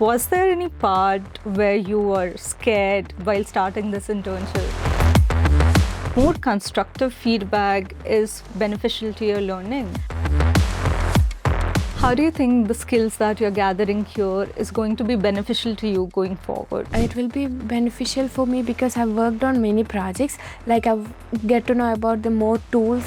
Was there any part where you were scared while starting this internship? More constructive feedback is beneficial to your learning. How do you think the skills that you're gathering here is going to be beneficial to you going forward? It will be beneficial for me because I've worked on many projects. Like I've get to know about the more tools.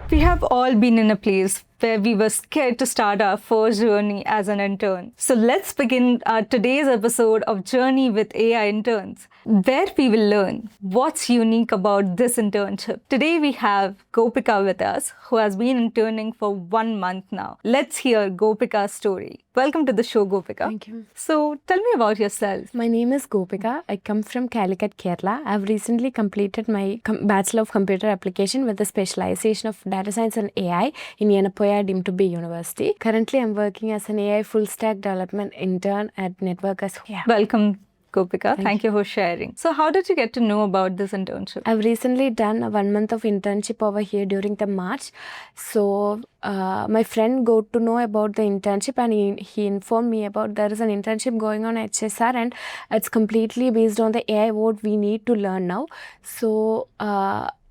We have all been in a place where we were scared to start our first journey as an intern. So let's begin our today's episode of Journey with AI Interns, where we will learn what's unique about this internship. Today we have Gopika with us, who has been interning for 1 month now. Let's hear Gopika's story. Welcome to the show, Gopika. Thank you. So tell me about yourself. My name is Gopika. I come from Calicut, Kerala. I've recently completed my Bachelor of Computer Application with a specialization of Data Science and AI in Yenapoya deemed to be University. Currently, I'm working as an AI full stack development intern at Network as Welcome, Gopika. Thank you for sharing. So how did you get to know about this internship? I've recently done a 1 month of internship over here during the March. So my friend got to know about the internship and he informed me about there is an internship going on at HSR and it's completely based on the AI what we need to learn now. So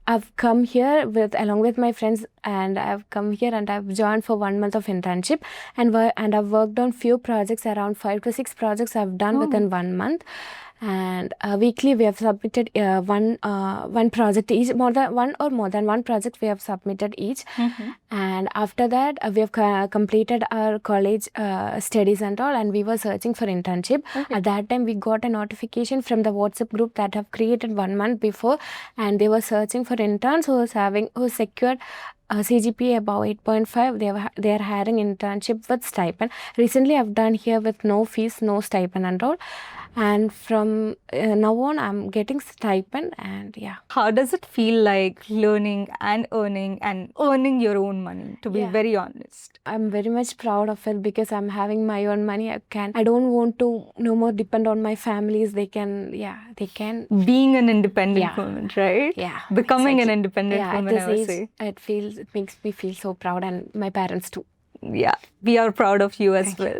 I've come here along with my friends and I've come here and I've joined for 1 month of internship and I've worked on few projects, around 5 to 6 projects I've done within 1 month. And weekly we have submitted one project each, more than one project we have submitted each. And after that we have completed our college studies and all, and we were searching for internship. At that time we got a notification from the WhatsApp group that have created 1 month before, and they were searching for interns who secured CGPA above 8.5. They are hiring internship with stipend. Recently I've done here with no fees, no stipend and all. And from now on, I'm getting stipend and yeah. How does it feel like learning and earning your own money, to be very honest? I'm very much proud of it because I'm having my own money. I don't want to no more depend on my families. They can. Being an independent woman, right? Yeah. Becoming an independent woman, I would say. It makes me feel so proud, and my parents too. Yeah, we are proud of you as well.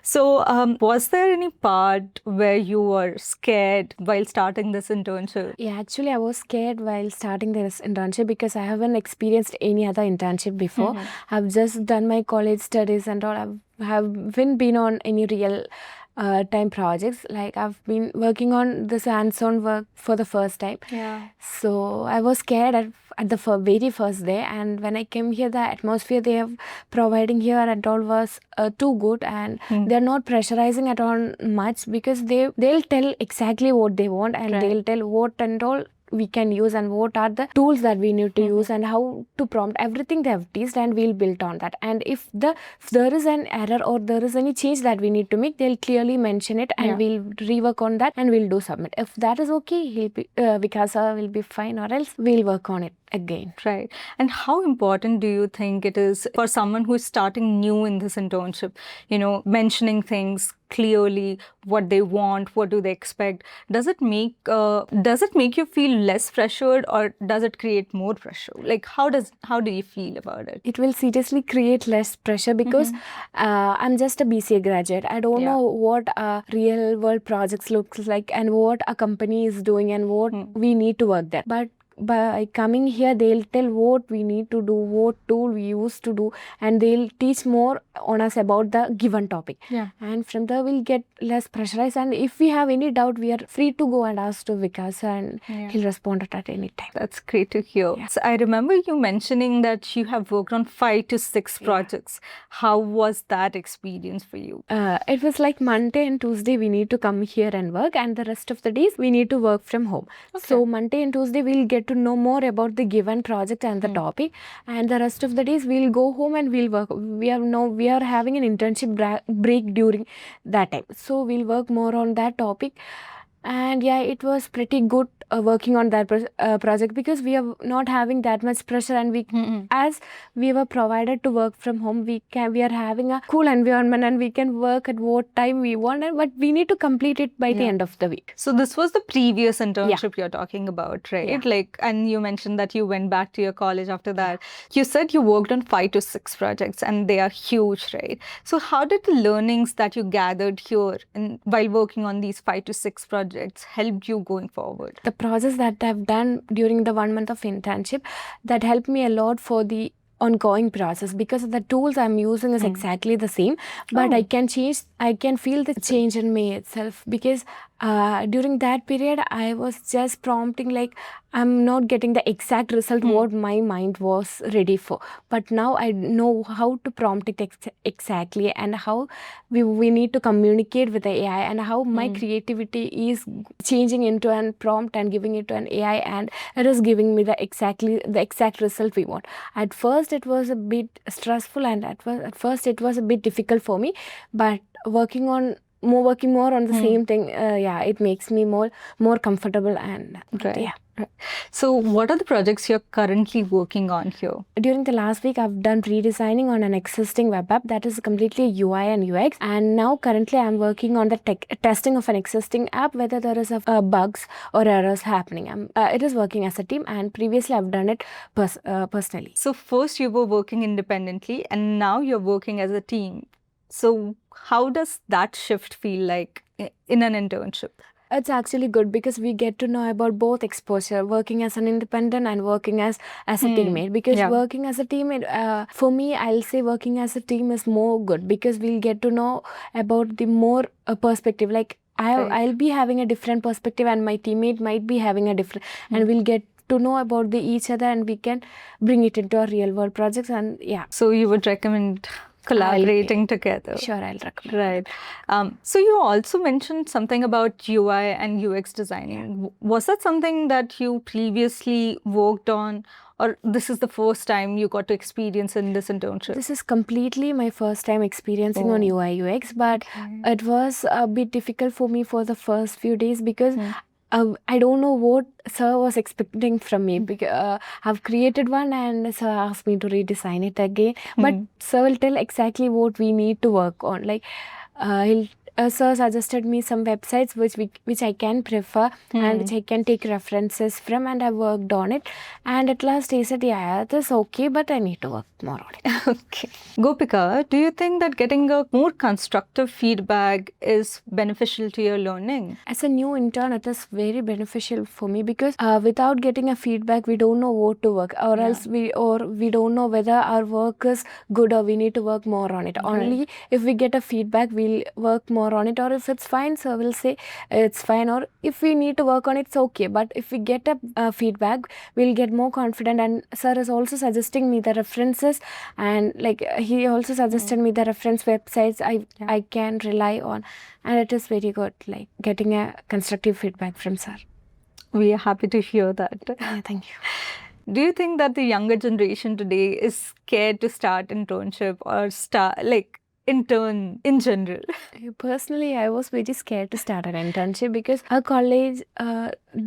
So, was there any part where you were scared while starting this internship? Yeah, actually, I was scared while starting this internship because I haven't experienced any other internship before. I've just done my college studies and all. I haven't been on any real time projects. Like I've been working on this hands-on work for the first time. Yeah. So I was scared at the very first day, and when I came here, the atmosphere they have providing here at all was too good, and they're not pressurizing at all much because they'll tell exactly what they want, and they'll tell what and all we can use and what are the tools that we need to use and how to prompt. Everything they have teased and we'll build on that. And if there is an error or there is any change that we need to make, they'll clearly mention it and we'll rework on that and we'll do submit. If that is okay, Vikasa will be fine, or else we'll work on it again. Right. And how important do you think it is for someone who is starting new in this internship, mentioning things clearly, what they want, what do they expect? Does it make you feel less pressured, or does it create more pressure? Like how do you feel about it? It will seriously create less pressure because I'm just a BCA graduate. I don't know what real world projects looks like and what a company is doing and what we need to work there. But by coming here, they'll tell what we need to do, what tool we use to do, and they'll teach more on us about the given topic. And from there, we'll get less pressurized. And if we have any doubt, we are free to go and ask to Vikas, and he'll respond at any time. That's great to hear. So I remember you mentioning that you have worked on 5 to 6 projects. How was that experience for you? It was like Monday and Tuesday we need to come here and work, and the rest of the days we need to work from home. So Monday and Tuesday we'll get to know more about the given project and the topic, and the rest of the days we'll go home and we'll work. We are having an internship break during that time, so we'll work more on that topic. And yeah, it was pretty good working on that project, because we are not having that much pressure, and as we were provided to work from home, we are having a cool environment, and we can work at what time we want, but we need to complete it by the end of the week. So this was the previous internship you're talking about, right? Yeah. Like, and you mentioned that you went back to your college after that. You said you worked on 5 to 6 projects, and they are huge, right? So how did the learnings that you gathered here while working on these 5 to 6 projects help you going forward? The process that I've done during the 1 month of internship, that helped me a lot for the ongoing process, because the tools I'm using is exactly the same, but I can feel the change in me itself, because during that period I was just prompting, like, I'm not getting the exact result what my mind was ready for, but now I know how to prompt it exactly, and how we need to communicate with the AI, and how my creativity is changing into an prompt and giving it to an AI, and it is giving me the exact result we want. At first it was a bit stressful, and at first it was a bit difficult for me, but working more on the same thing, it makes me more comfortable, and Right. So what are the projects you're currently working on here? During the last week, I've done redesigning on an existing web app that is completely UI and UX. And now currently I'm working on the testing of an existing app, whether there is bugs or errors happening. It is working as a team, and previously I've done it personally. So first you were working independently, and now you're working as a team. So how does that shift feel like in an internship? It's actually good, because we get to know about both exposure, working as an independent and working as a teammate. Because working as a teammate, for me, I'll say working as a team is more good, because we'll get to know about the more perspective. Like I'll be having a different perspective, and my teammate might be having a different, and we'll get to know about each other, and we can bring it into our real world projects. And so you would recommend collaborating together? Sure, I'll recommend. Right. So you also mentioned something about UI and UX designing. Was that something that you previously worked on, or this is the first time you got to experience in this internship? This is completely my first time experiencing on UI UX, but it was a bit difficult for me for the first few days, because I don't know what sir was expecting from me, because I've created one and sir asked me to redesign it again. But sir will tell exactly what we need to work on. Like sir suggested me some websites which I can prefer and which I can take references from, and I worked on it. And at last he said, yeah, that's okay, but I need to work more on it. Okay. Gopika, do you think that getting a more constructive feedback is beneficial to your learning? As a new intern, it is very beneficial for me, because without getting a feedback, we don't know what to work, or else we don't know whether our work is good or we need to work more on it. Only if we get a feedback, we'll work more on it, or if it's fine, so we'll say it's fine, or if we need to work on it, it's okay. But if we get a feedback, we'll get more confident. And sir is also suggesting me the references, and like he also suggested me the reference websites I can rely on, and it is very good, like getting a constructive feedback from sir. We are happy to hear that. Yeah, thank you. Do you think that the younger generation today is scared to start internship or intern in general? Personally, I was very scared to start an internship, because our college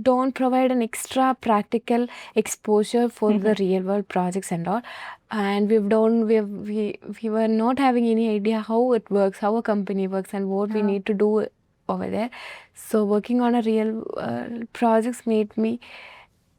don't provide an extra practical exposure for the real world projects and all. And we were not having any idea how it works, how a company works, and what we need to do over there. So working on a real projects made me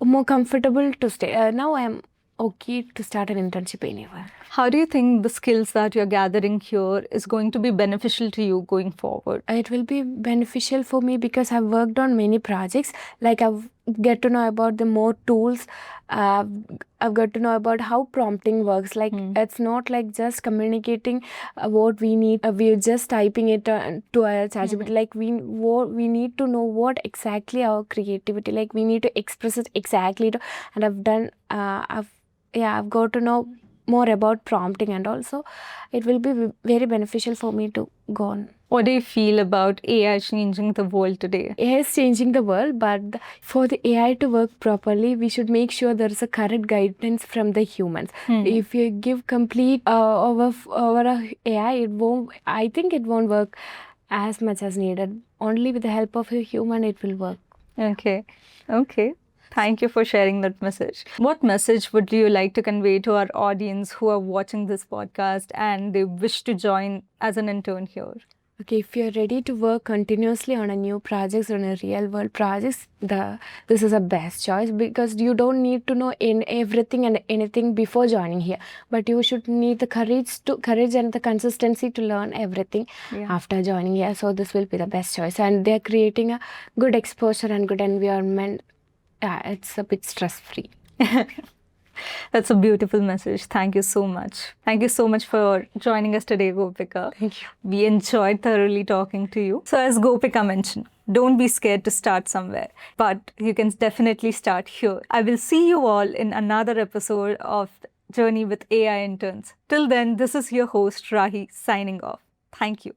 more comfortable to stay. Now I am okay to start an internship anywhere. How do you think the skills that you're gathering here is going to be beneficial to you going forward? It will be beneficial for me, because I've worked on many projects. Like I've get to know about the more tools. I've got to know about how prompting works. Like it's not like just communicating what we need. We're just typing it to our ChatGPT. Like we need to know what exactly our creativity. Like we need to express it exactly. And I've done. I've got to know more about prompting, and also it will be very beneficial for me to go on. What do you feel about AI changing the world today? AI is changing the world, but for the AI to work properly, we should make sure there is a correct guidance from the humans. If you give complete over a AI, I think it won't work as much as needed. Only with the help of a human it will work. Okay. Okay. Thank you for sharing that message. What message would you like to convey to our audience who are watching this podcast and they wish to join as an intern here? Okay, if you're ready to work continuously on a new projects, on a real world projects, this is a best choice, because you don't need to know in everything and anything before joining here, but you should need the courage and the consistency to learn everything after joining here. So this will be the best choice, and they're creating a good exposure and good environment. It's a bit stress free. That's a beautiful message. Thank you so much. Thank you so much for joining us today, Gopika. Thank you. We enjoyed thoroughly talking to you. So as Gopika mentioned, don't be scared to start somewhere, but you can definitely start here. I will see you all in another episode of Journey with AI Interns. Till then, this is your host, Rahi, signing off. Thank you.